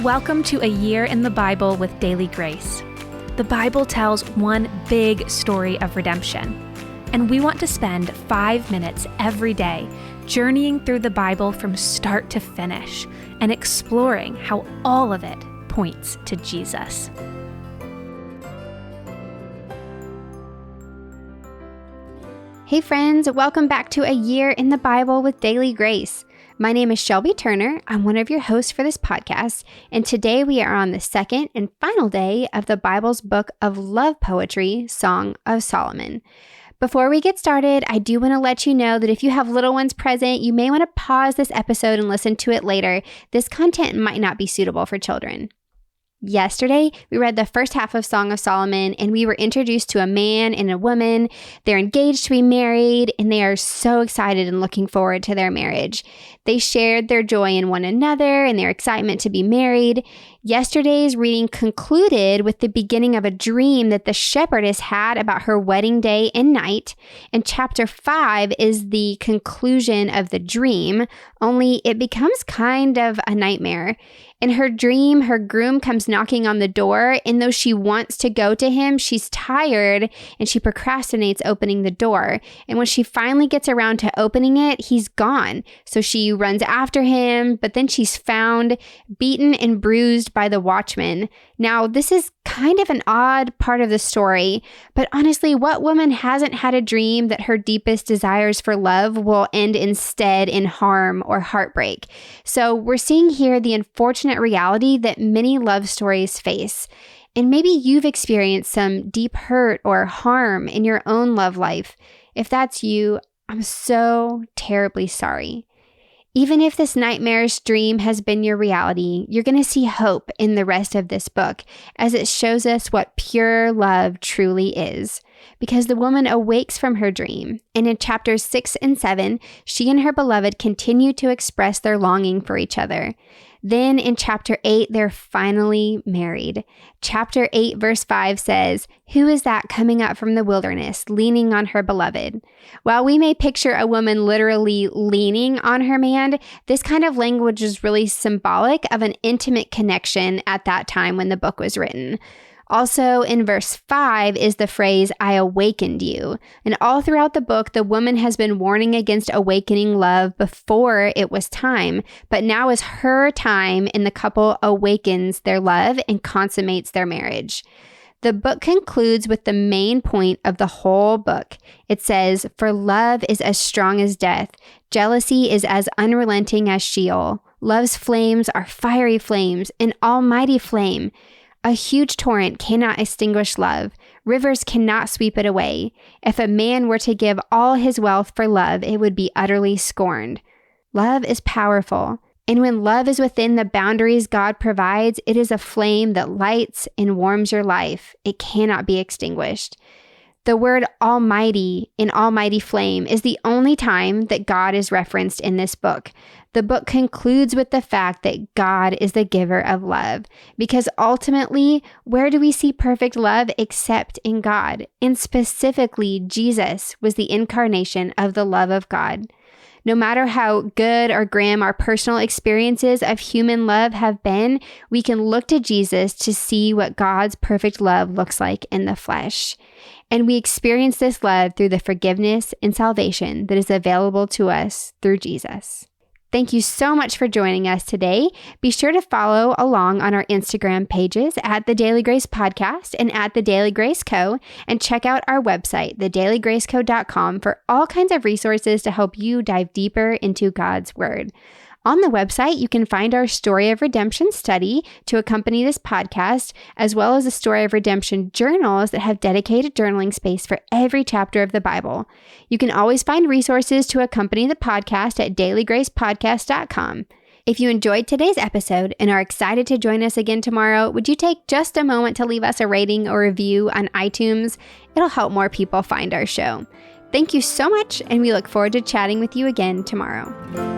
Welcome to A Year in the Bible with Daily Grace. The Bible tells one big story of redemption, and we want to spend 5 minutes every day journeying through the Bible from start to finish and exploring how all of it points to Jesus. Hey friends, welcome back to A Year in the Bible with Daily Grace. My name is Shelby Turner. I'm one of your hosts for this podcast, and today we are on the second and final day of the Bible's book of love poetry, Song of Solomon. Before we get started, I do want to let you know that if you have little ones present, you may want to pause this episode and listen to it later. This content might not be suitable for children. Yesterday, we read the first half of Song of Solomon, and we were introduced to a man and a woman. They're engaged to be married, and they are so excited and looking forward to their marriage. They shared their joy in one another and their excitement to be married. Yesterday's reading concluded with the beginning of a dream that the shepherdess had about her wedding day and night, and chapter 5 is the conclusion of the dream, only it becomes kind of a nightmare. In her dream, her groom comes knocking on the door, and though she wants to go to him, she's tired and she procrastinates opening the door. And when she finally gets around to opening it, he's gone. So she runs after him, but then she's found, beaten and bruised by the watchman. Now, this is kind of an odd part of the story, but honestly, what woman hasn't had a dream that her deepest desires for love will end instead in harm or heartbreak? So we're seeing here the unfortunate reality that many love stories face. And maybe you've experienced some deep hurt or harm in your own love life. If that's you, I'm so terribly sorry. Even if this nightmarish dream has been your reality, you're going to see hope in the rest of this book as it shows us what pure love truly is. Because the woman awakes from her dream, and in chapters 6 and 7, she and her beloved continue to express their longing for each other. Then in chapter 8, they're finally married. Chapter 8 verse 5 says, "Who is that coming up from the wilderness, leaning on her beloved?" While we may picture a woman literally leaning on her man, this kind of language is really symbolic of an intimate connection at that time when the book was written. Also in verse 5 is the phrase, "I awakened you." And all throughout the book, the woman has been warning against awakening love before it was time. But now is her time, and the couple awakens their love and consummates their marriage. The book concludes with the main point of the whole book. It says, "For love is as strong as death. Jealousy is as unrelenting as Sheol. Love's flames are fiery flames, an almighty flame. A huge torrent cannot extinguish love. Rivers cannot sweep it away. If a man were to give all his wealth for love, it would be utterly scorned." Love is powerful. And when love is within the boundaries God provides, it is a flame that lights and warms your life. It cannot be extinguished. The word almighty in almighty flame is the only time that God is referenced in this book. The book concludes with the fact that God is the giver of love, because ultimately, where do we see perfect love except in God? And specifically, Jesus was the incarnation of the love of God. No matter how good or grim our personal experiences of human love have been, we can look to Jesus to see what God's perfect love looks like in the flesh. And we experience this love through the forgiveness and salvation that is available to us through Jesus. Thank you so much for joining us today. Be sure to follow along on our Instagram pages at The Daily Grace Podcast and at The Daily Grace Co. And check out our website, thedailygraceco.com, for all kinds of resources to help you dive deeper into God's Word. On the website, you can find our Story of Redemption study to accompany this podcast, as well as the Story of Redemption journals that have dedicated journaling space for every chapter of the Bible. You can always find resources to accompany the podcast at dailygracepodcast.com. If you enjoyed today's episode and are excited to join us again tomorrow, would you take just a moment to leave us a rating or review on iTunes? It'll help more people find our show. Thank you so much, and we look forward to chatting with you again tomorrow.